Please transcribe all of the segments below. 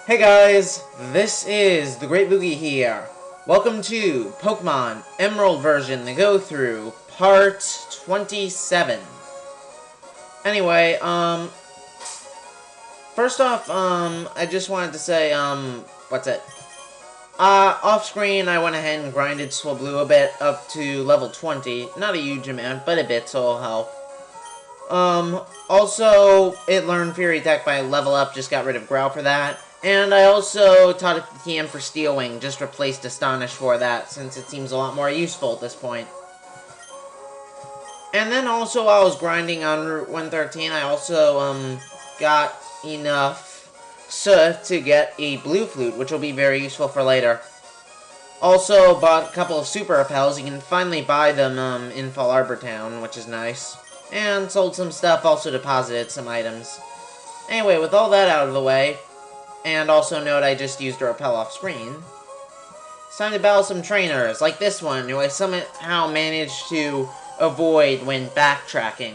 Hey guys, this is the Great Boogie here. Welcome to Pokemon Emerald version, the go through, part 27. Anyway, first off, I just wanted to say, what's it? Off screen, I went ahead and grinded Swablu a bit up to level 20. Not a huge amount, but a bit, so it'll help. Also, it learned Fury Attack by level up, just got rid of Growl for that. And I also taught it the TM for Steel Wing, just replaced Astonish for that, since it seems a lot more useful at this point. And then also, while I was grinding on Route 113, I also, got enough Soot to get a Blue Flute, which will be very useful for later. Also, bought a couple of Super Repels. You can finally buy them, in Fall Arbor Town, which is nice. And sold some stuff, also deposited some items. Anyway, with all that out of the way, and also note I just used a repel off screen, it's time to battle some trainers, like this one, who I somehow managed to avoid when backtracking.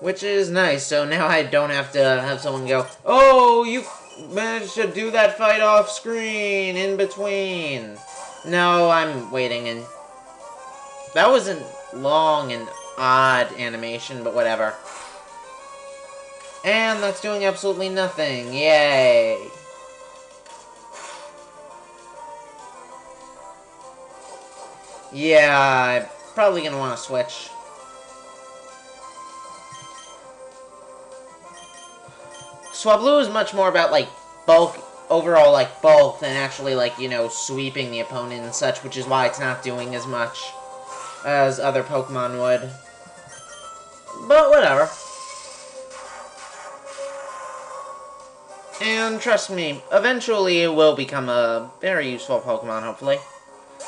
Which is nice, so now I don't have to have someone go, "Oh, you managed to do that fight off screen, in between." No, I'm waiting, and that wasn't long and odd animation, but whatever. And that's doing absolutely nothing. Yay. Yeah, I'm probably gonna want to switch. Swablu is much more about, like, overall, like, bulk than actually, like, you know, sweeping the opponent and such, which is why it's not doing as much as other Pokemon would. But whatever. And trust me, eventually it will become a very useful Pokemon, hopefully.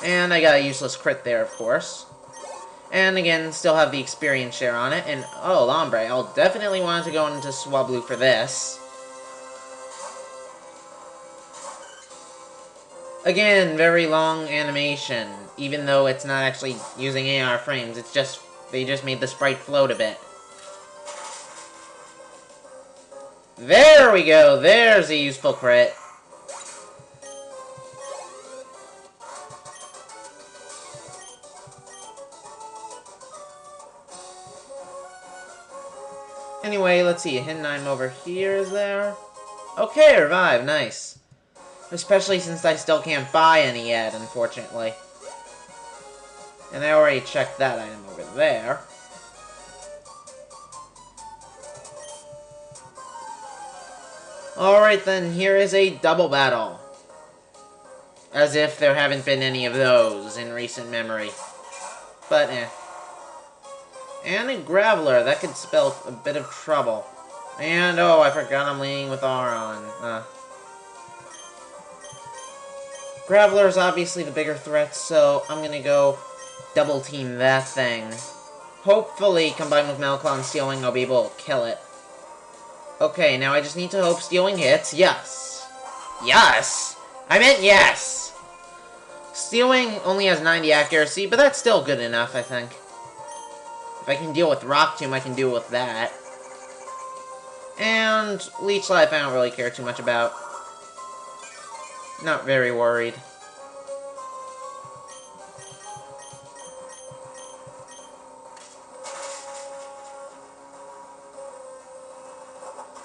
And I got a useless crit there, of course. And again, still have the experience share on it. And, oh, Lombre, I'll definitely want to go into Swablu for this. Again, very long animation, even though it's not actually using AR frames. It's just, they just made the sprite float a bit. There we go, there's a useful crit. Anyway, let's see, a hidden item over here, is there? Okay, revive, nice. Especially since I still can't buy any yet, unfortunately. And I already checked that item over there. Alright then, here is a double battle. As if there haven't been any of those in recent memory. But eh. And a Graveler, that could spell a bit of trouble. And oh, I forgot I'm leading with Aron. Graveler is obviously the bigger threat, so I'm gonna go double team that thing. Hopefully, combined with Malclaw and Steel Wing, I'll be able to kill it. Okay, now I just need to hope Steel Wing hits. Yes! Yes! I meant yes! Steel Wing only has 90 accuracy, but that's still good enough, I think. If I can deal with Rock Tomb, I can deal with that. And Leech Life, I don't really care too much about. Not very worried.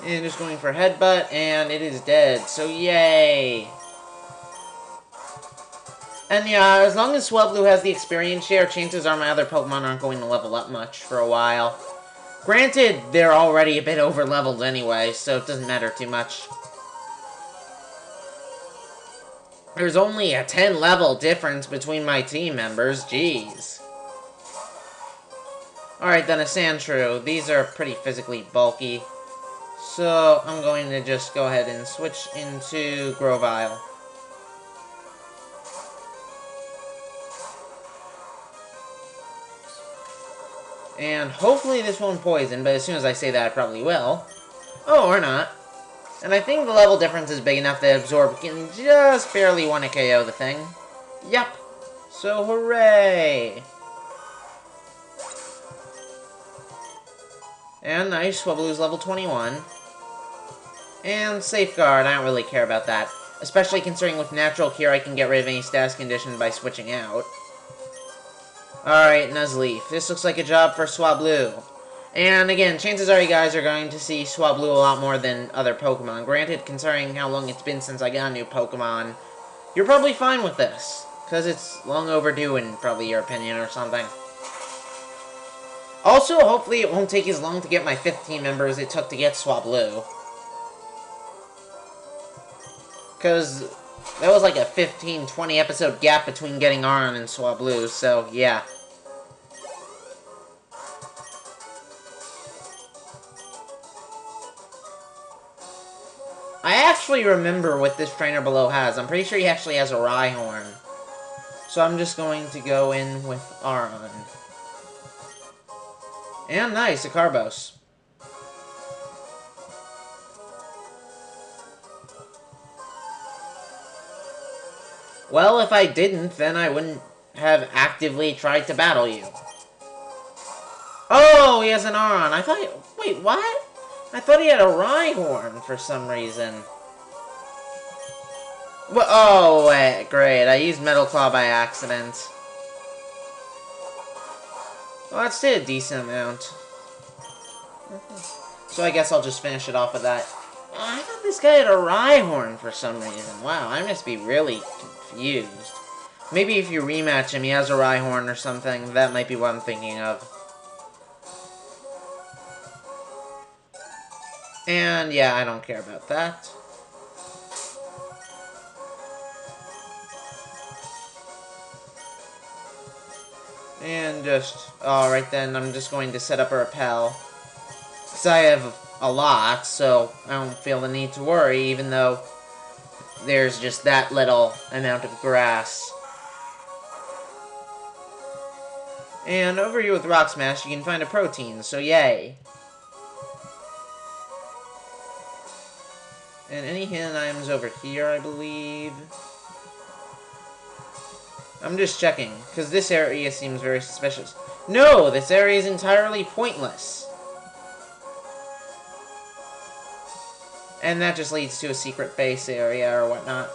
And just going for Headbutt, and it is dead, so yay! And yeah, as long as Swablu has the experience share, chances are my other Pokemon aren't going to level up much for a while. Granted, they're already a bit over-leveled anyway, so it doesn't matter too much. There's only a 10-level difference between my team members, jeez. Alright then, a Sandshrew. These are pretty physically bulky. So, I'm going to just go ahead and switch into Grovyle. And hopefully this won't poison, but as soon as I say that, I probably will. Oh, or not. And I think the level difference is big enough that Absorb can just barely want to KO the thing. Yep. So, hooray! And nice, Swablu's level 21. And Safeguard, I don't really care about that. Especially considering with Natural Cure I can get rid of any status condition by switching out. Alright, Nuzleaf. This looks like a job for Swablu. And again, chances are you guys are going to see Swablu a lot more than other Pokemon. Granted, considering how long it's been since I got a new Pokemon, you're probably fine with this. Because it's long overdue in probably your opinion or something. Also, hopefully it won't take as long to get my 15 members it took to get Swablu. Because that was like a 15-20 episode gap between getting Aron and Swablu, so yeah. I actually remember what this trainer below has. I'm pretty sure he actually has a Rhyhorn. So I'm just going to go in with Aron. And nice, a Carbos. Well, if I didn't, then I wouldn't have actively tried to battle you. Oh, he has an Aron. I thought wait, what? I thought he had a Rhyhorn for some reason. Well, oh, wait, great. I used Metal Claw by accident. Well, that's still a decent amount. So I guess I'll just finish it off with that. I thought this guy had a Rhyhorn for some reason. Wow, I must be really confused. Maybe if you rematch him, he has a Rhyhorn or something. That might be what I'm thinking of. And yeah, I don't care about that. And just, alright then, I'm just going to set up a Repel. Because I have a lot, so I don't feel the need to worry, even though there's just that little amount of grass. And over here with Rock Smash, you can find a protein, so yay. And any hidden items over here, I believe. I'm just checking, because this area seems very suspicious. No, this area is entirely pointless. And that just leads to a secret base area or whatnot.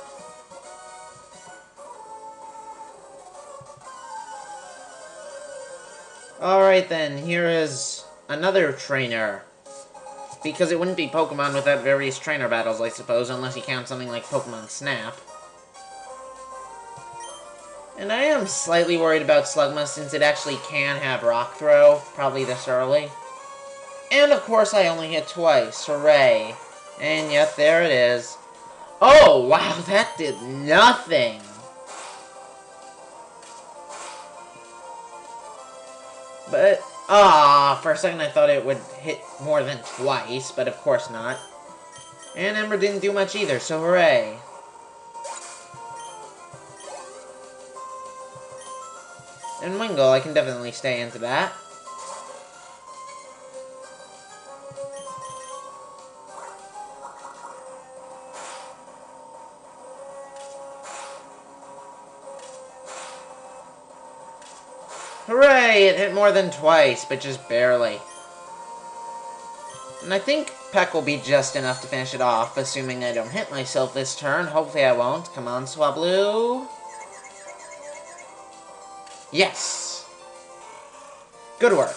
Alright then, here is another trainer. Because it wouldn't be Pokemon without various trainer battles, I suppose, unless you count something like Pokemon Snap. And I am slightly worried about Slugma since it actually can have Rock Throw, probably this early. And of course I only hit twice, hooray. And yet there it is. Oh, wow, that did nothing! But, for a second I thought it would hit more than twice, but of course not. And Ember didn't do much either, so hooray. And Wingull, I can definitely stay into that. Hooray! It hit more than twice, but just barely. And I think Peck will be just enough to finish it off, assuming I don't hit myself this turn. Hopefully I won't. Come on, Swablu. Yes! Good work.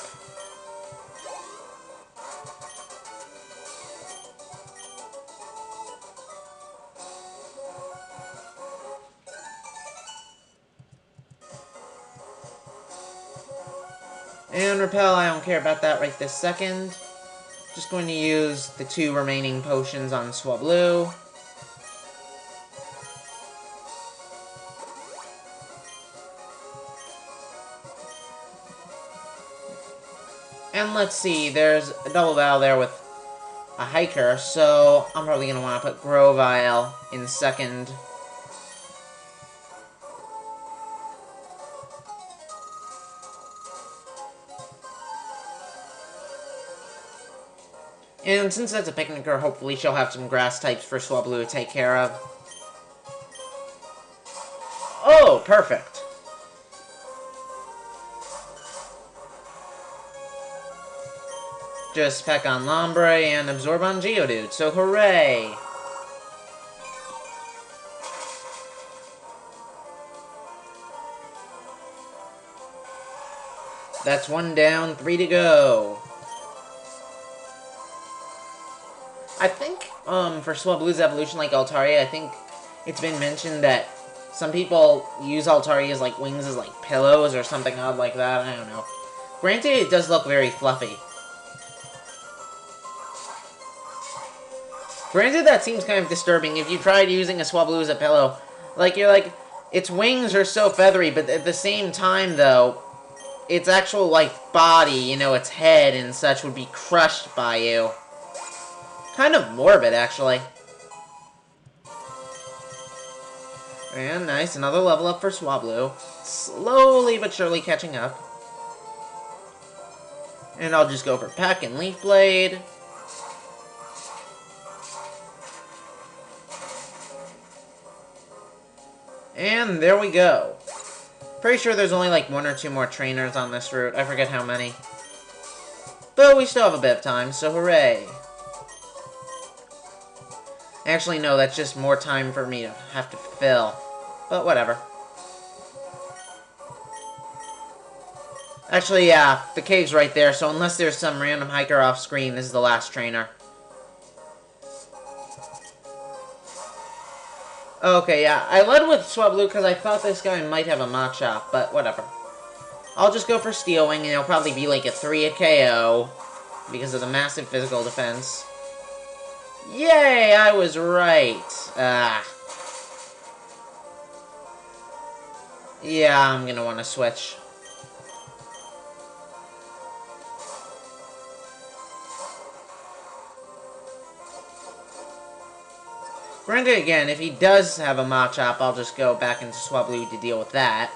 And Repel, I don't care about that right this second. Just going to use the 2 remaining potions on Swablu. And let's see, there's a double battle there with a Hiker, so I'm probably going to want to put Grovyle in second. And since that's a Picnicker, hopefully she'll have some grass types for Swablu to take care of. Oh, perfect. just peck on Lombre and absorb on Geodude, so hooray! That's 1 down, 3 to go. I think, for Swablu's evolution like Altaria, I think it's been mentioned that some people use Altaria's, like, wings as, like, pillows or something odd like that. I don't know. Granted, it does look very fluffy. Granted, that seems kind of disturbing if you tried using a Swablu as a pillow. Like, you're like, its wings are so feathery, but at the same time, though, its actual, like, body, you know, its head and such would be crushed by you. Kind of morbid, actually. And nice, another level up for Swablu. Slowly but surely catching up. And I'll just go for Peck and Leaf Blade. And there we go. Pretty sure there's only like 1 or 2 more trainers on this route. I forget how many. But we still have a bit of time, so hooray. Actually, no, that's just more time for me to have to fill. But whatever. Actually, yeah, the cave's right there, so unless there's some random hiker off screen, this is the last trainer. Okay, yeah, I led with Swablu because I thought this guy might have a Machop, but whatever. I'll just go for Steel Wing, and it'll probably be like a 3 KO because of the massive physical defense. Yay, I was right. Yeah, I'm gonna want to switch. Granted, again, if he does have a Machop, I'll just go back into Swablu to deal with that.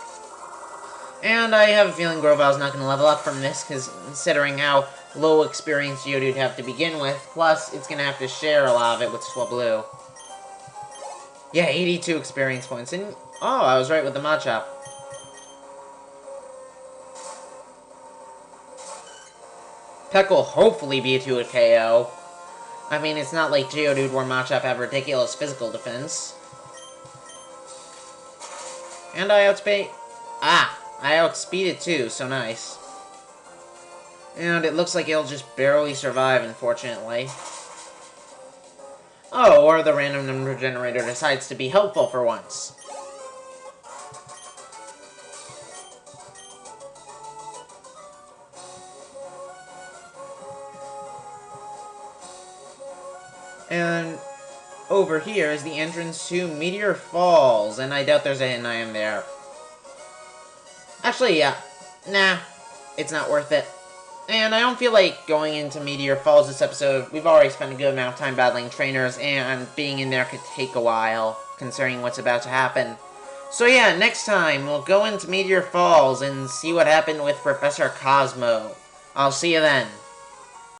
And I have a feeling Grovel's not going to level up from this, considering how low experience Geodude have to begin with. Plus, it's going to have to share a lot of it with Swablu. Yeah, 82 experience points. And oh, I was right with the Machop. Peck will hopefully be a 2 KO. I mean, it's not like Geodude or Machop have ridiculous physical defense. And I outspeed... I outspeeded too, so nice. And it looks like it'll just barely survive, unfortunately. Oh, or the random number generator decides to be helpful for once. And over here is the entrance to Meteor Falls, and I doubt there's a hidden item there. Actually, yeah. Nah, it's not worth it. And I don't feel like going into Meteor Falls this episode. We've already spent a good amount of time battling trainers, and being in there could take a while, considering what's about to happen. So yeah, next time, we'll go into Meteor Falls and see what happened with Professor Cosmo. I'll see you then.